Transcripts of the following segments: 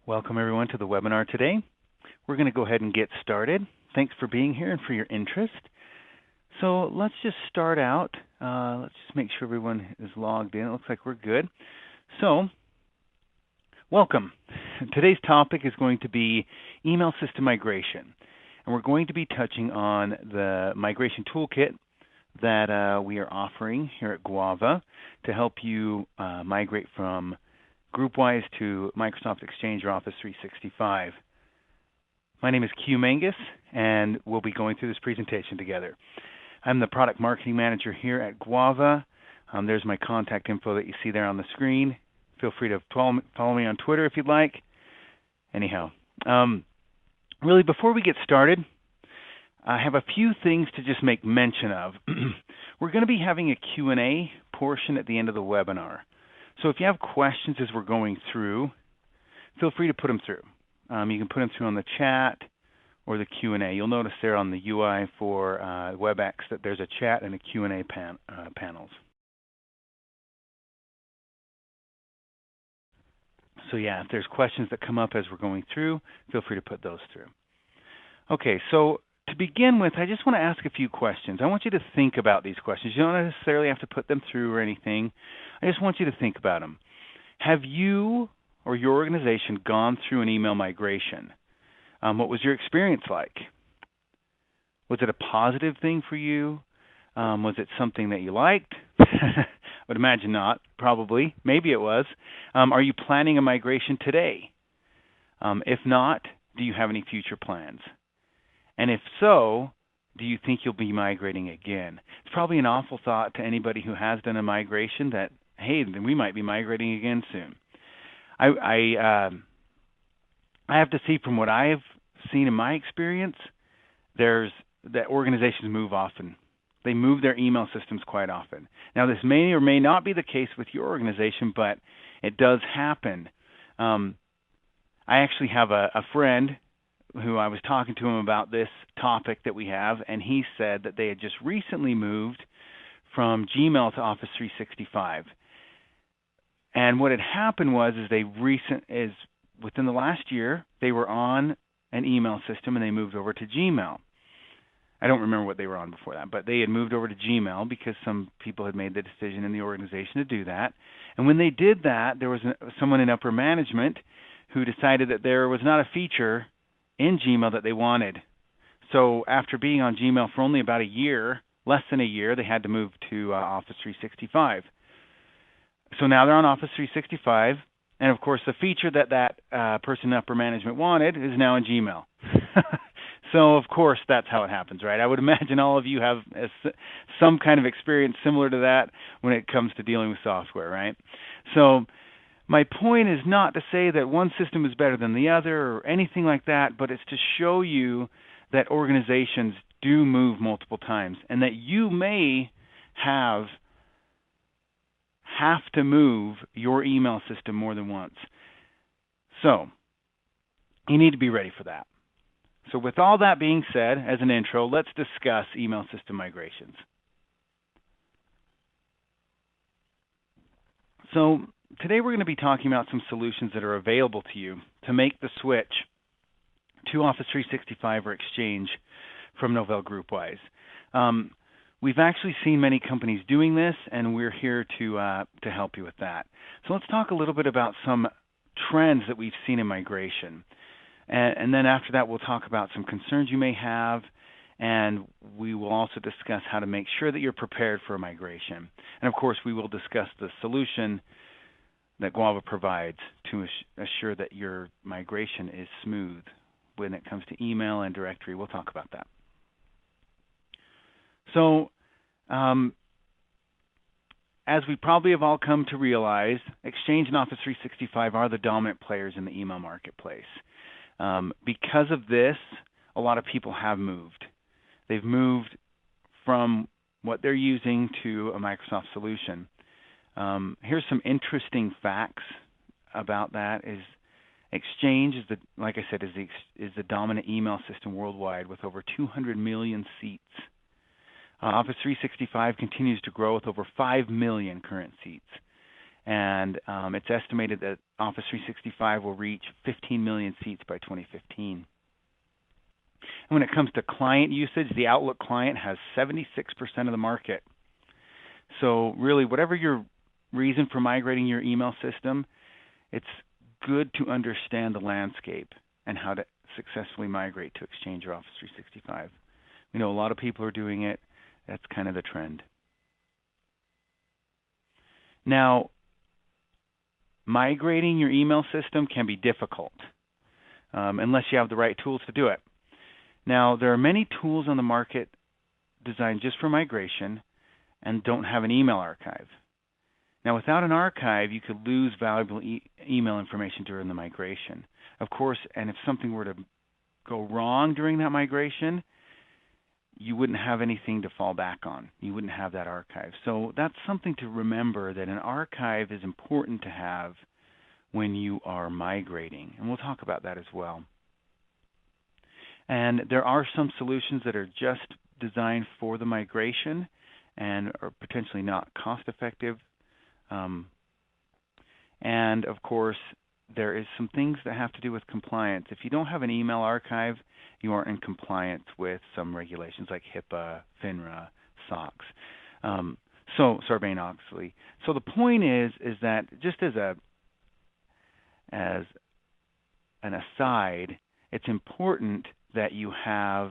Welcome everyone to the webinar today. We're going to go ahead and get started. Thanks for being here and for your interest. So let's just start out. Let's just make sure everyone is logged in. It looks like we're good. So, welcome. Today's topic is going to be email system migration. And we're going to be touching on the Migration Toolkit that we are offering here at Guava to help you migrate from GroupWise to Microsoft Exchange or Office 365. My name is Q Mangus, and we'll be going through this presentation together. I'm the Product Marketing Manager here at Guava. There's my contact info that you see there on the screen. Feel free to follow me on Twitter if you'd like. Anyhow, really before we get started, I have a few things to just make mention of. We're going to be having a Q&A portion at the end of the webinar. So if you have questions as we're going through, feel free to put them through. You can put them through on the chat or the Q&A. You'll notice there on the UI for WebEx that there's a chat and a Q&A panels. So yeah, if there's questions that come up as we're going through, feel free to put those through. Okay, so to begin with, I just want to ask a few questions. I want you to think about these questions. You don't necessarily have to put them through or anything. I just want you to think about them. Have you or your organization gone through an email migration? What was your experience like? Was it a positive thing for you? Was it something that you liked? I would imagine not, probably. Maybe it was. Are you planning a migration today? If not, do you have any future plans? And if so, do you think you'll be migrating again? It's probably an awful thought to anybody who has done a migration that, hey, then we might be migrating again soon. I have to see from what I've seen in my experience, that organizations move often. They move their email systems quite often. Now, this may or may not be the case with your organization, but it does happen. I actually have a friend who I was talking to him about this topic that we have, and he said that they had just recently moved from Gmail to Office 365. And what had happened was within the last year, they were on an email system and they moved over to Gmail. I don't remember what they were on before that, but they had moved over to Gmail because some people had made the decision in the organization to do that. And when they did that, there was someone in upper management who decided that there was not a feature in Gmail that they wanted. So after being on Gmail for only about a year, less than a year, they had to move to Office 365. So now they're on Office 365, and of course the feature that person in upper management wanted is now in Gmail. So of course that's how it happens, right? I would imagine all of you have some kind of experience similar to that when it comes to dealing with software, right? So my point is not to say that one system is better than the other or anything like that, but it's to show you that organizations do move multiple times and that you may have to move your email system more than once. So you need to be ready for that. So with all that being said, as an intro, let's discuss email system migrations. So today we're going to be talking about some solutions that are available to you to make the switch to Office 365 or Exchange from Novell GroupWise. We've actually seen many companies doing this, and we're here to help you with that. So let's talk a little bit about some trends that we've seen in migration. And then after that, we'll talk about some concerns you may have, and we will also discuss how to make sure that you're prepared for a migration. And of course, we will discuss the solution that Guava provides to assure that your migration is smooth when it comes to email and directory. We'll talk about that. So, as we probably have all come to realize, Exchange and Office 365 are the dominant players in the email marketplace. Because of this, a lot of people have moved. They've moved from what they're using to a Microsoft solution. Here's some interesting facts about that. Exchange is like I said, is the dominant email system worldwide with over 200 million seats. Office 365 continues to grow with over 5 million current seats. and it's estimated that Office 365 will reach 15 million seats by 2015. And when it comes to client usage, the Outlook client has 76% of the market. So really, whatever your reason for migrating your email system, it's good to understand the landscape and how to successfully migrate to Exchange or Office 365. We know a lot of people are doing it. That's kind of the trend. Now, migrating your email system can be difficult unless you have the right tools to do it. Now, there are many tools on the market designed just for migration and don't have an email archive. Now, without an archive, you could lose valuable email information during the migration. Of course, and if something were to go wrong during that migration, you wouldn't have anything to fall back on. You wouldn't have that archive. So that's something to remember, that an archive is important to have when you are migrating. And we'll talk about that as well. And there are some solutions that are just designed for the migration and are potentially not cost effective. And of course, there is some things that have to do with compliance. If you don't have an email archive, you aren't in compliance with some regulations like HIPAA, FINRA, SOX, Sarbanes-Oxley. So the point is that just as an aside, it's important that you have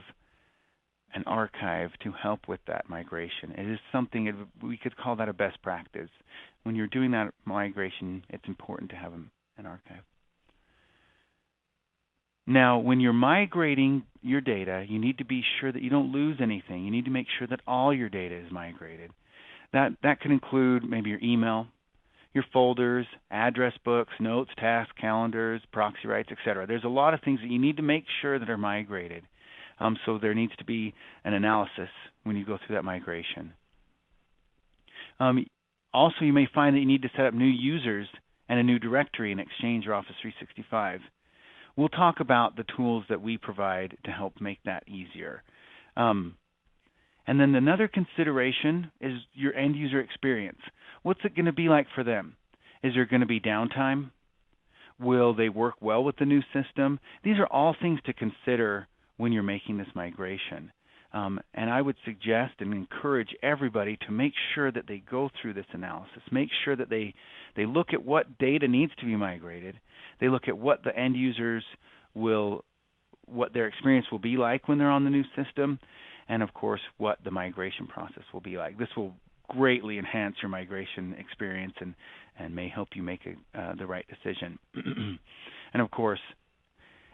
an archive to help with that migration. It is something, we could call that a best practice. When you're doing that migration, it's important to have an archive. Now, when you're migrating your data, you need to be sure that you don't lose anything. You need to make sure that all your data is migrated. That could include maybe your email, your folders, address books, notes, tasks, calendars, proxy rights, etc. There's a lot of things that you need to make sure that are migrated. So there needs to be an analysis when you go through that migration. Also, you may find that you need to set up new users and a new directory in Exchange or Office 365. We'll talk about the tools that we provide to help make that easier. And then another consideration is your end user experience. What's it going to be like for them? Is there going to be downtime? Will they work well with the new system? These are all things to consider when you're making this migration. And I would suggest and encourage everybody to make sure that they go through this analysis. Make sure that they look at what data needs to be migrated. They look at what the end users what their experience will be like when they're on the new system, and of course what the migration process will be like. This will greatly enhance your migration experience and may help you make the right decision. And of course,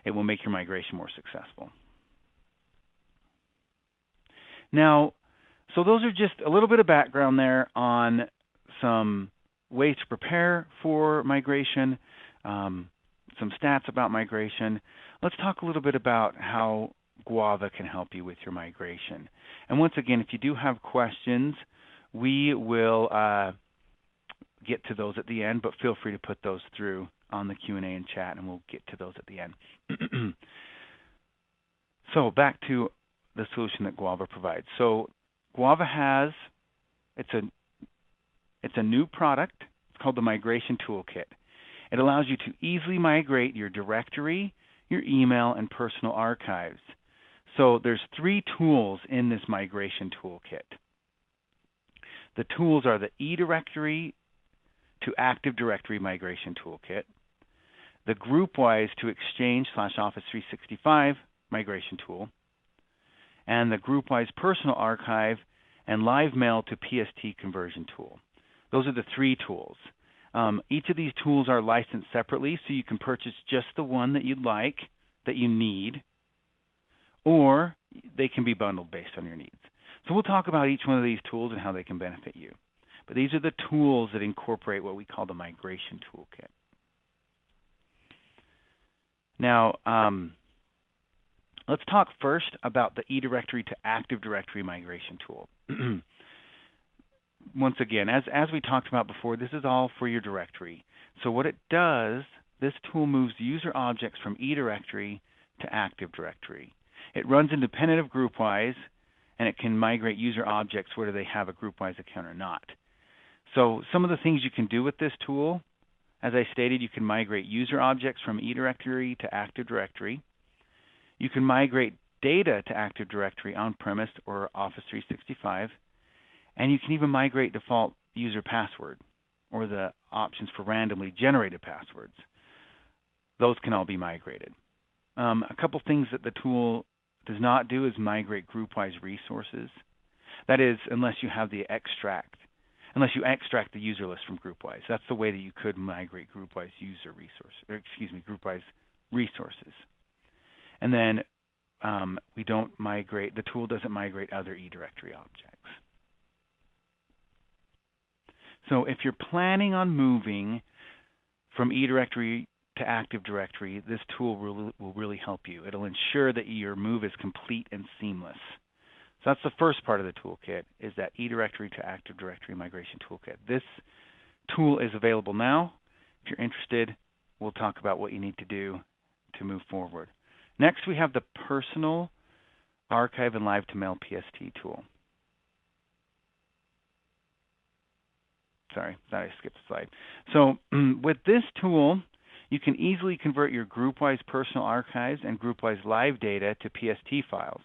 it will make your migration more successful. Now, so those are just a little bit of background there on some ways to prepare for migration, some stats about migration. Let's talk a little bit about how Guava can help you with your migration. And once again, if you do have questions, we will get to those at the end, but feel free to put those through on the Q&A and chat, and we'll get to those at the end. So back to the solution that Guava provides. So Guava it's a new product. It's called the Migration Toolkit. It allows you to easily migrate your directory, your email, and personal archives. So there's 3 tools in this Migration Toolkit. The tools are the eDirectory-to-Active Directory Migration Toolkit, the GroupWise to Exchange/Office 365 Migration Tool, and the GroupWise Personal Archive and Live Mail-to-PST Conversion Tool. Those are the 3 tools. Each of these tools are licensed separately, so you can purchase just the one that you'd like, that you need, or they can be bundled based on your needs. So we'll talk about each one of these tools and how they can benefit you. But these are the tools that incorporate what we call the Migration Toolkit. Now, let's talk first about the eDirectory-to-Active Directory Migration Tool. Once again, as we talked about before, this is all for your directory. So what it does, this tool moves user objects from eDirectory to Active Directory. It runs independent of GroupWise, and it can migrate user objects whether they have a GroupWise account or not. So some of the things you can do with this tool, as I stated, you can migrate user objects from eDirectory to Active Directory. You can migrate data to Active Directory on-premise or Office 365. And you can even migrate default user password or the options for randomly generated passwords. Those can all be migrated. A couple things that the tool does not do is migrate group-wise resources. That is, unless you extract the user list from group-wise. That's the way that you could migrate group-wise group-wise resources. And then the tool doesn't migrate other eDirectory objects. So if you're planning on moving from eDirectory to Active Directory, this tool will really help you. It'll ensure that your move is complete and seamless. So that's the first part of the toolkit, is that eDirectory to Active Directory Migration Toolkit. This tool is available now. If you're interested, we'll talk about what you need to do to move forward. Next, we have the Personal Archive and Live to Mail-PST tool. Sorry, thought I skipped a slide. So with this tool, you can easily convert your group-wise personal archives and group-wise live data to PST files.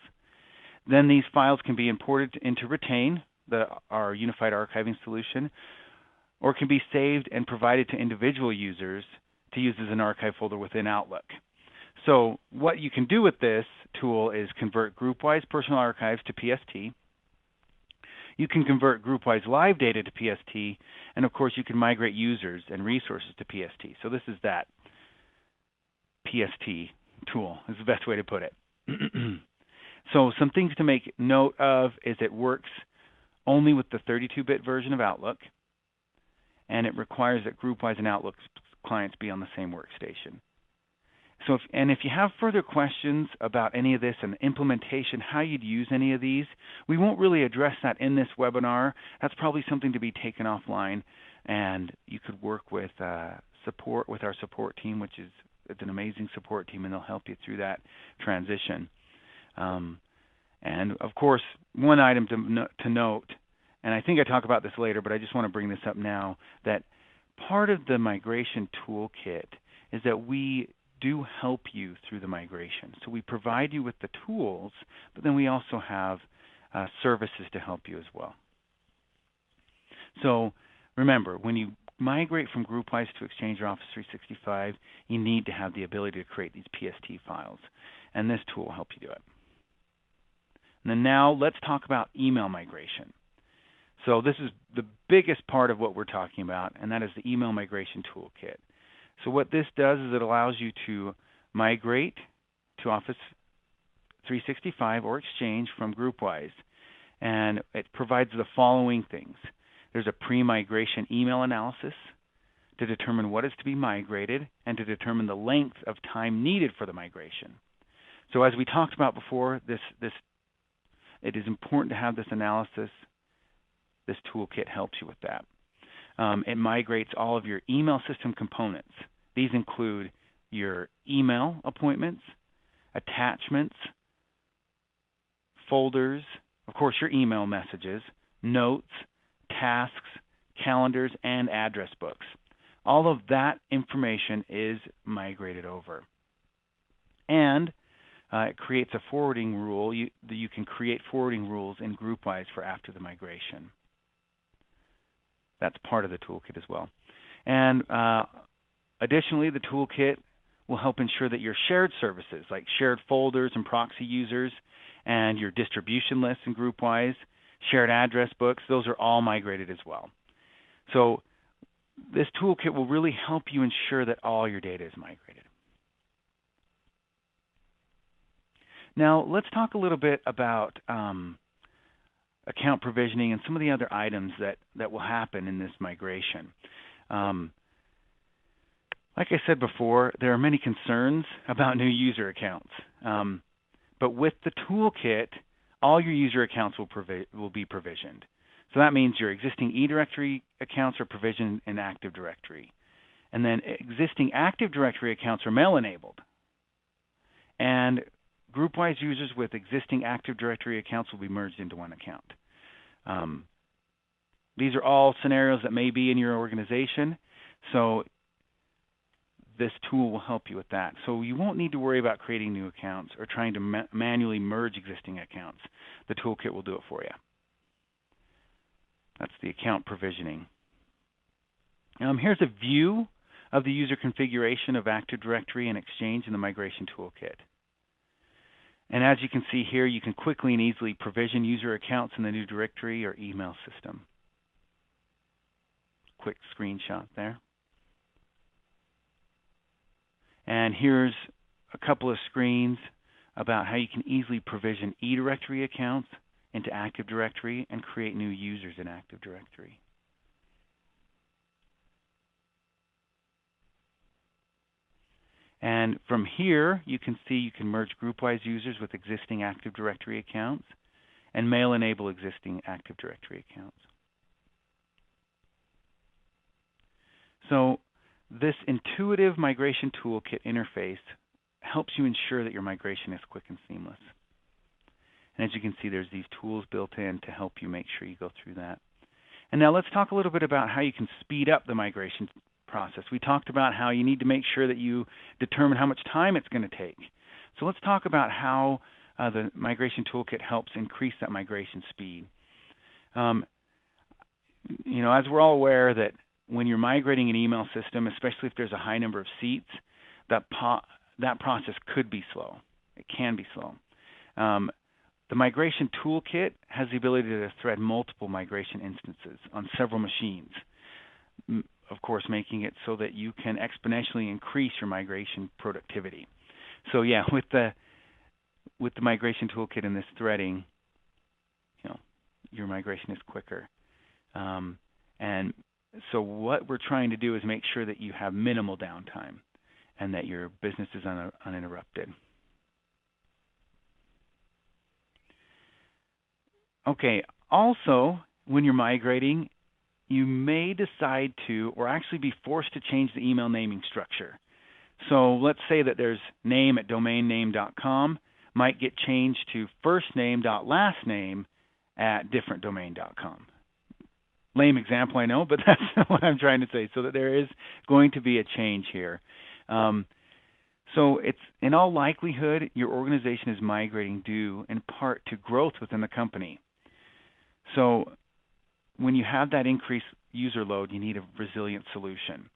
Then these files can be imported into Retain, our unified archiving solution, or can be saved and provided to individual users to use as an archive folder within Outlook. So what you can do with this tool is convert group-wise personal archives to PST. You can convert group-wise live data to PST, and of course you can migrate users and resources to PST. So this is that PST tool, is the best way to put it. So some things to make note of is it works only with the 32-bit version of Outlook, and it requires that group-wise and Outlook clients be on the same workstation. So if you have further questions about any of this and implementation, how you'd use any of these, we won't really address that in this webinar. That's probably something to be taken offline, and you could work with our support team, which is an amazing support team, and they'll help you through that transition. And of course, one item to note, and I think I talk about this later, but I just want to bring this up now, that part of the Migration Toolkit is that we do help you through the migration. So we provide you with the tools, but then we also have services to help you as well. So remember, when you migrate from GroupWise to Exchange or Office 365, you need to have the ability to create these PST files, and this tool will help you do it. And then now let's talk about email migration. So this is the biggest part of what we're talking about, and that is the Email Migration Toolkit. So what this does is it allows you to migrate to Office 365 or Exchange from GroupWise, and it provides the following things. There's a pre-migration email analysis to determine what is to be migrated and to determine the length of time needed for the migration. So as we talked about before, it is important to have this analysis. This toolkit helps you with that. It migrates all of your email system components. These include your email appointments, attachments, folders, of course your email messages, notes, tasks, calendars, and address books. All of that information is migrated over. And it creates a forwarding rule. You can create forwarding rules in GroupWise for after the migration. That's part of the toolkit as well. And additionally, the toolkit will help ensure that your shared services, like shared folders and proxy users, and your distribution lists in GroupWise, shared address books, those are all migrated as well. So this toolkit will really help you ensure that all your data is migrated. Now, let's talk a little bit about account provisioning and some of the other items that will happen in this migration. Like I said before, there are many concerns about new user accounts. But with the toolkit, all your user accounts will be provisioned. So that means your existing eDirectory accounts are provisioned in Active Directory. And then existing Active Directory accounts are mail-enabled. And GroupWise users with existing Active Directory accounts will be merged into one account. These are all scenarios that may be in your organization, so this tool will help you with that. So you won't need to worry about creating new accounts or trying to manually merge existing accounts. The toolkit will do it for you. That's the account provisioning. Here's a view of the user configuration of Active Directory and Exchange in the Migration Toolkit. And as you can see here, you can quickly and easily provision user accounts in the new directory or email system. Quick screenshot there. And here's a couple of screens about how you can easily provision eDirectory accounts into Active Directory and create new users in Active Directory. And from here, you can see you can merge group-wise users with existing Active Directory accounts and mail-enable existing Active Directory accounts. So this intuitive Migration Toolkit interface helps you ensure that your migration is quick and seamless. And as you can see, there's these tools built in to help you make sure you go through that. And now let's talk a little bit about how you can speed up the migration process. We talked about how you need to make sure that you determine how much time it's going to take. So let's talk about how the Migration Toolkit helps increase that migration speed. As we're all aware that when you're migrating an email system, especially if there's a high number of seats, that process could be slow. It can be slow. The Migration Toolkit has the ability to thread multiple migration instances on several machines, of course making it so that you can exponentially increase your migration productivity. So yeah, with the Migration Toolkit and this threading, your migration is quicker. And so what we're trying to do is make sure that you have minimal downtime and that your business is uninterrupted. Okay, also, when you're migrating, you may decide to, or actually be forced to change the email naming structure. So let's say that there's name@domainname.com might get changed to firstname.lastname@differentdomain.com. Lame example, I know, but that's what I'm trying to say, so that there is going to be a change here. So it's in all likelihood, your organization is migrating due in part to growth within the company. So when you have that increased user load, you need a resilient solution.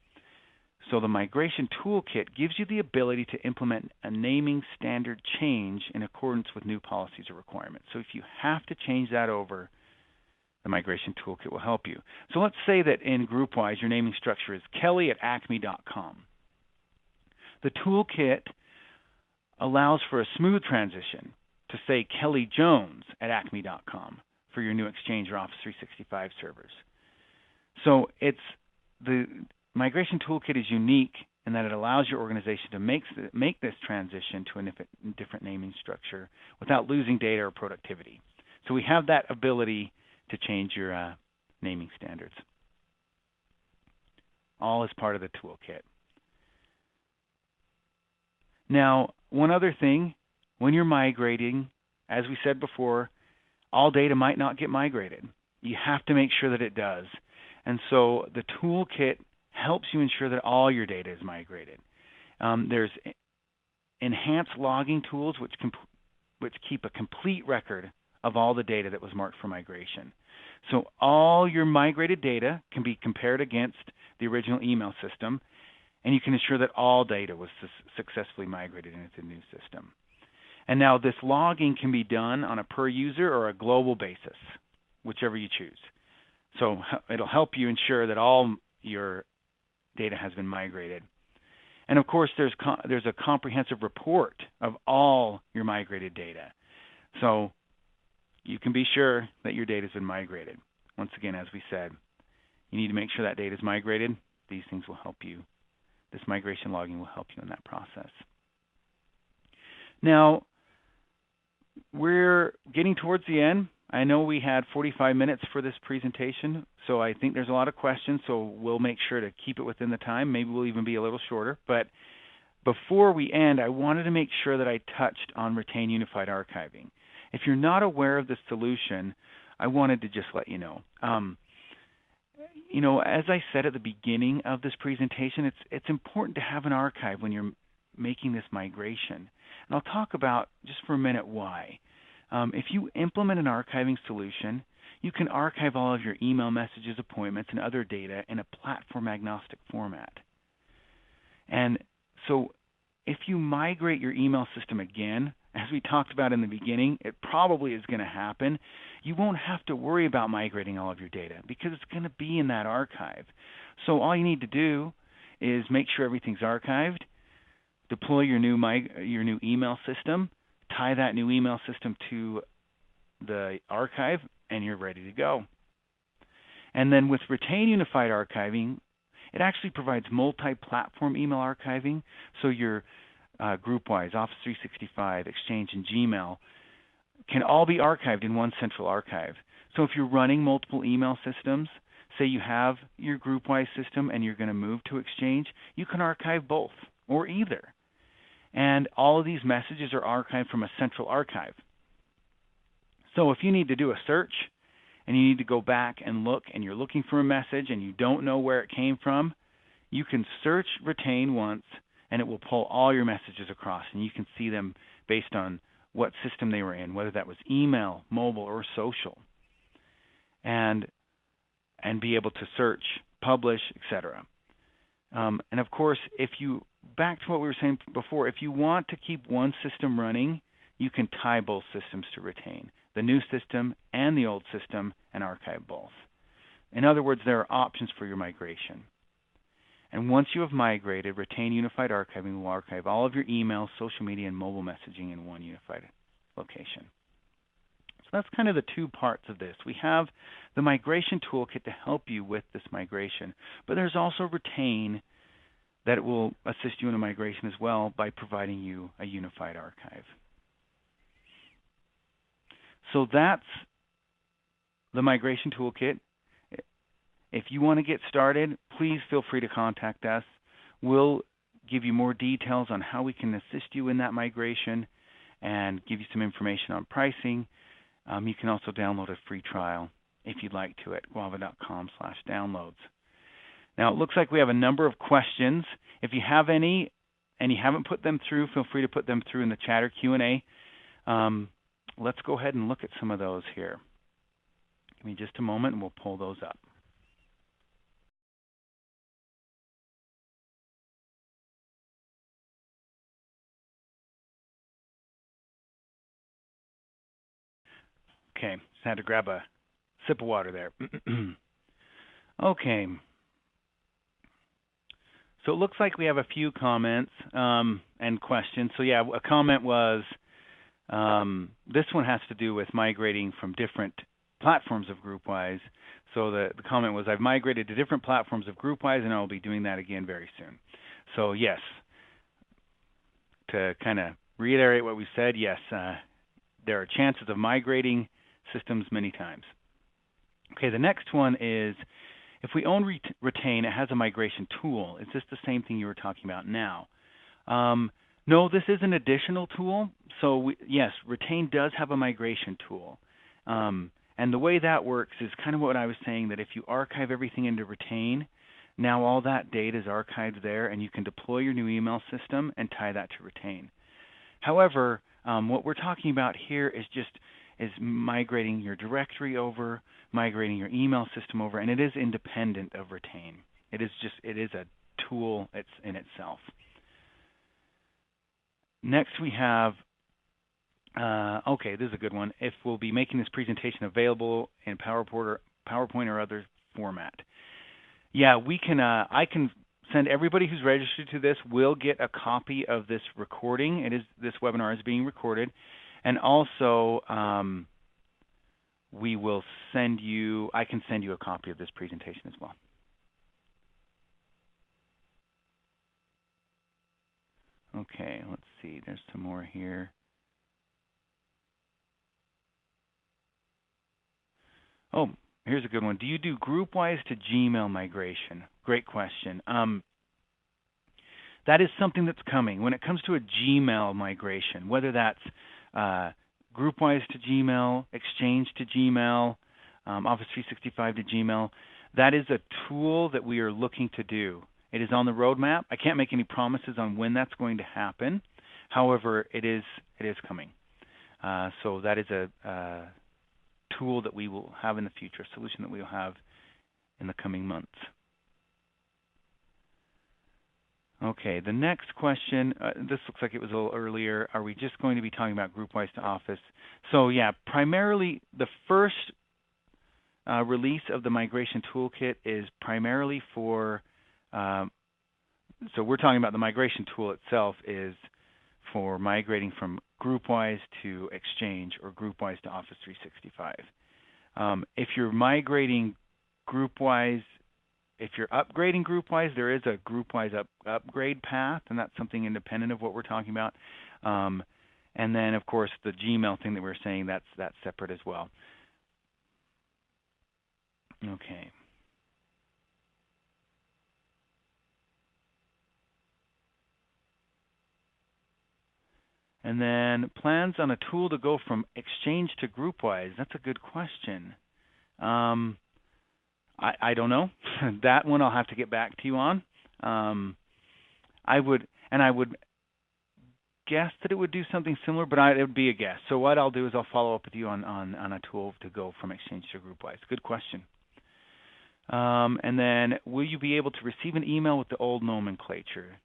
So the Migration Toolkit gives you the ability to implement a naming standard change in accordance with new policies or requirements. So if you have to change that over, the Migration Toolkit will help you. So let's say that in GroupWise, your naming structure is kelly@acme.com. The toolkit allows for a smooth transition to say Kelly Jones@acme.com for your new Exchange or Office 365 servers. So the Migration Toolkit is unique in that it allows your organization to make this transition to a different naming structure without losing data or productivity. So we have that ability to change your naming standards, all as part of the toolkit. Now, one other thing, when you're migrating, as we said before, all data might not get migrated. You have to make sure that it does. And so the toolkit helps you ensure that all your data is migrated. There's enhanced logging tools which keep a complete record of all the data that was marked for migration. So all your migrated data can be compared against the original email system, and you can ensure that all data was successfully migrated into the new system. And now this logging can be done on a per user or a global basis, whichever you choose. So it'll help you ensure that all your data has been migrated. And of course, there's a comprehensive report of all your migrated data. So you can be sure that your data has been migrated. Once again, as we said, you need to make sure that data is migrated. These things will help you. This migration logging will help you in that process. Now, we're getting towards the end. I know we had 45 minutes for this presentation, so I think there's a lot of questions, so we'll make sure to keep it within the time. Maybe we'll even be a little shorter. But before we end, I wanted to make sure that I touched on Retain Unified Archiving. If you're not aware of this solution, I wanted to just let you know. you know, as I said at the beginning of this presentation, it's important to have an archive when you're making this migration. And I'll talk about just for a minute why. If you implement an archiving solution, you can archive all of your email messages, appointments, and other data in a platform-agnostic format. And so if you migrate your email system again, as we talked about in the beginning, it probably is going to happen. You won't have to worry about migrating all of your data because it's going to be in that archive. So all you need to do is make sure everything's archived, deploy your new email system, tie that new email system to the archive, and you're ready to go. And then with Retain Unified Archiving, it actually provides multi-platform email archiving, so your GroupWise, Office 365, Exchange, and Gmail can all be archived in one central archive. So if you're running multiple email systems, say you have your GroupWise system and you're going to move to Exchange, you can archive both or either. And all of these messages are archived from a central archive. So if you need to do a search and you need to go back and look and you're looking for a message and you don't know where it came from, you can search Retain once and it will pull all your messages across, and you can see them based on what system they were in, whether that was email, mobile, or social, and be able to search, publish, etc. And of course, back to what we were saying before, if you want to keep one system running, you can tie both systems to Retain, the new system and the old system, and archive both. In other words, there are options for your migration. And once you have migrated, Retain Unified Archiving will archive all of your emails, social media, and mobile messaging in one unified location. So that's kind of the two parts of this. We have the Migration Toolkit to help you with this migration, but there's also Retain that will assist you in a migration as well by providing you a unified archive. So that's the Migration Toolkit. If you want to get started, please feel free to contact us. We'll give you more details on how we can assist you in that migration and give you some information on pricing. You can also download a free trial if you'd like to at guava.com/downloads. Now, it looks like we have a number of questions. If you have any and you haven't put them through, feel free to put them through in the chat or Q&A. Let's go ahead and look at some of those here. Give me just a moment and we'll pull those up. Okay, just had to grab a sip of water there. Okay. So it looks like we have a few comments and questions. So yeah, a comment was, this one has to do with migrating from different platforms of GroupWise. So the comment was, I've migrated to different platforms of GroupWise and I'll be doing that again very soon. So yes, to kind of reiterate what we said, yes, there are chances of migrating systems many times. Okay, the next one is, if we own Retain, it has a migration tool. Is this the same thing you were talking about now? No, this is an additional tool. So yes, Retain does have a migration tool. And the way that works is kind of what I was saying, that if you archive everything into Retain, now all that data is archived there and you can deploy your new email system and tie that to Retain. However, what we're talking about here is migrating your directory over, migrating your email system over, and it is independent of Retain. It is a tool in itself. Next we have, okay, this is a good one. If we'll be making this presentation available in PowerPoint or other format. Yeah, we can. I can send everybody who's registered to this will get a copy of this recording. This webinar is being recorded, and also we will send you. I can send you a copy of this presentation as well. Okay, let's see. There's some more here. Oh, here's a good one. Do you do GroupWise to Gmail migration? Great question. That is something that's coming. When it comes to a Gmail migration, whether that's GroupWise to Gmail, Exchange to Gmail, Office 365 to Gmail, That is a tool that we are looking to do. It is on the roadmap. I can't make any promises on when that's going to happen. However, it is coming. So that is a tool that we will have in the future, a solution that we will have in the coming months. Okay, the next question, this looks like it was a little earlier. Are we just going to be talking about group-wise to Office? So yeah, primarily the first release of the Migration Toolkit is primarily for, so we're talking about the migration tool itself is for migrating from group-wise to Exchange or group-wise to Office 365. If you're migrating group-wise, if you're upgrading group-wise, there is a group-wise upgrade path, and that's something independent of what we're talking about. And then, of course, the Gmail thing that we were saying, that's separate as well. Okay. And then plans on a tool to go from Exchange to group-wise. That's a good question. I don't know. That one I'll have to get back to you on. I would guess that it would do something similar, but it would be a guess. So what I'll do is I'll follow up with you on a tool to go from Exchange to group-wise. Good question. And then will you be able to receive an email with the old nomenclature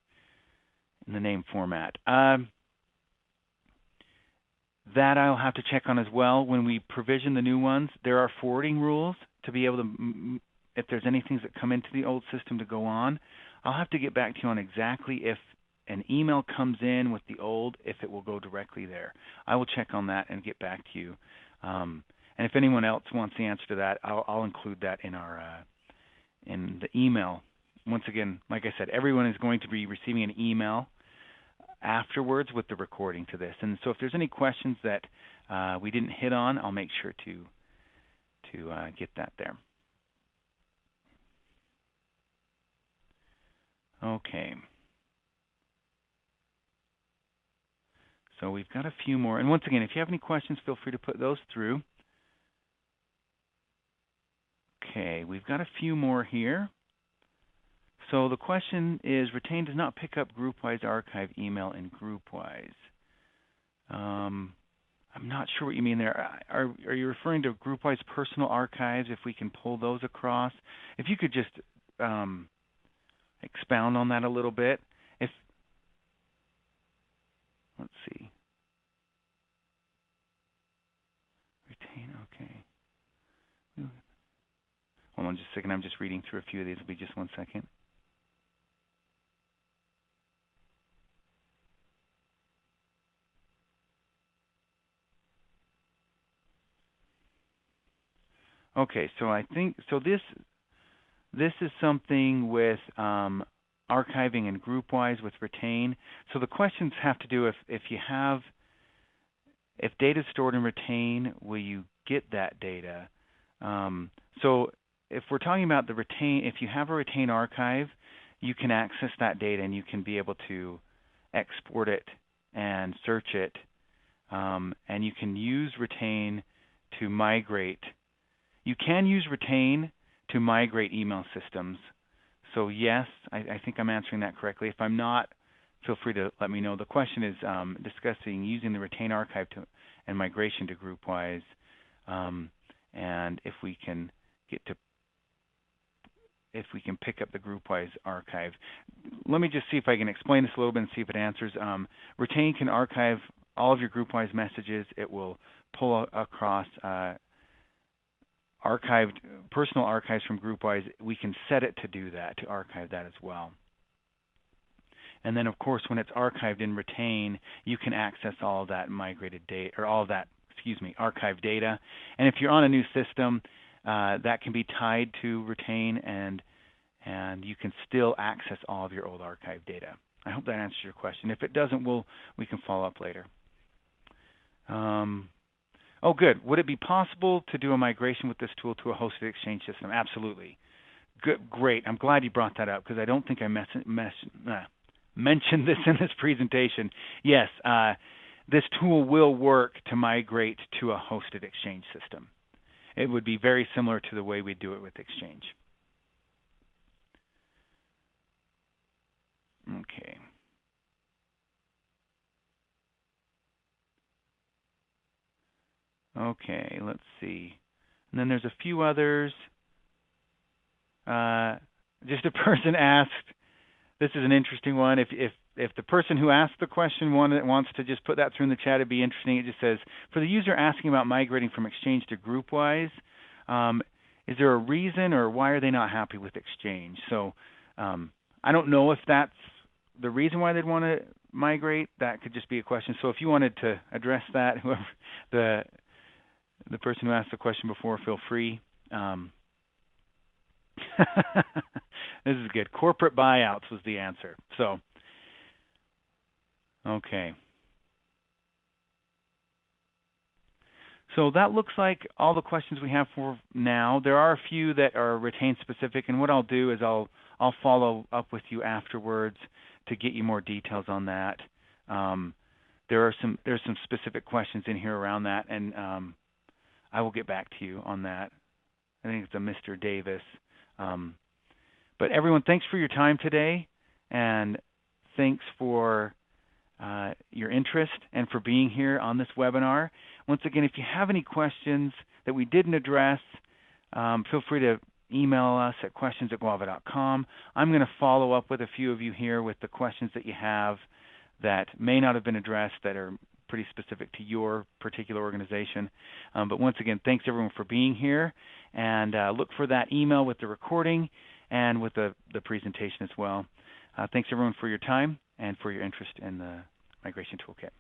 in the name format? That I'll have to check on as well. When we provision the new ones, there are forwarding rules to be able to, if there's any things that come into the old system to go on. I'll have to get back to you on exactly if an email comes in with the old, if it will go directly there. I will check on that and get back to you. And if anyone else wants the answer to that, I'll include that in our in the email. Once again, like I said, everyone is going to be receiving an email afterwards with the recording to this. And so if there's any questions that we didn't hit on, I'll make sure to get that there. Okay. So we've got a few more. And once again, if you have any questions, feel free to put those through. Okay, we've got a few more here. So the question is, Retain does not pick up GroupWise archive email in GroupWise. I'm not sure what you mean there. Are you referring to GroupWise personal archives, if we can pull those across? If you could just expound on that a little bit. Let's see. Retain, okay. Hold on just a second. I'm just reading through a few of these. It'll be just 1 second. Okay, so I think this is something with archiving and GroupWise with Retain. So the questions have to do if data is stored in Retain, will you get that data? So if we're talking about the Retain, if you have a Retain archive, you can access that data and you can be able to export it and search it, and you can use Retain to migrate. You can use Retain to migrate email systems. So yes, I think I'm answering that correctly. If I'm not, feel free to let me know. The question is discussing using the Retain archive and migration to GroupWise, and if we can pick up the GroupWise archive. Let me just see if I can explain this a little bit and see if it answers. Retain can archive all of your GroupWise messages. It will pull across archived personal archives from GroupWise. We can set it to do that, to archive that as well. And then, of course, when it's archived in Retain, you can access all of that migrated data, or all of that, archived data. And if you're on a new system, that can be tied to Retain, and you can still access all of your old archive data. I hope that answers your question. If it doesn't, we can follow up later. Oh, good. Would it be possible to do a migration with this tool to a hosted Exchange system? Absolutely. Good, great. I'm glad you brought that up because I don't think I mentioned this in this presentation. Yes, this tool will work to migrate to a hosted Exchange system. It would be very similar to the way we do it with Exchange. Okay. Okay, let's see. And then there's a few others. Just a person asked, this is an interesting one. If the person who asked the question wants to just put that through in the chat, it'd be interesting. It just says, for the user asking about migrating from Exchange to GroupWise, is there a reason or why are they not happy with Exchange? So I don't know if that's the reason why they'd want to migrate. That could just be a question. So if you wanted to address that, whoever the person who asked the question before, feel free. This is good. Corporate buyouts was the answer. So, okay. So that looks like all the questions we have for now. There are a few that are retain specific, and what I'll do is I'll follow up with you afterwards to get you more details on that. There's some specific questions in here around that, and I will get back to you on that. I think it's a Mr. Davis. But everyone, thanks for your time today, and thanks for your interest and for being here on this webinar. Once again, if you have any questions that we didn't address, feel free to email us at questions@guava.com. I'm going to follow up with a few of you here with the questions that you have that may not have been addressed that are pretty specific to your particular organization. But once again, thanks everyone for being here, and look for that email with the recording and with the presentation as well. Thanks everyone for your time and for your interest in the Migration Toolkit.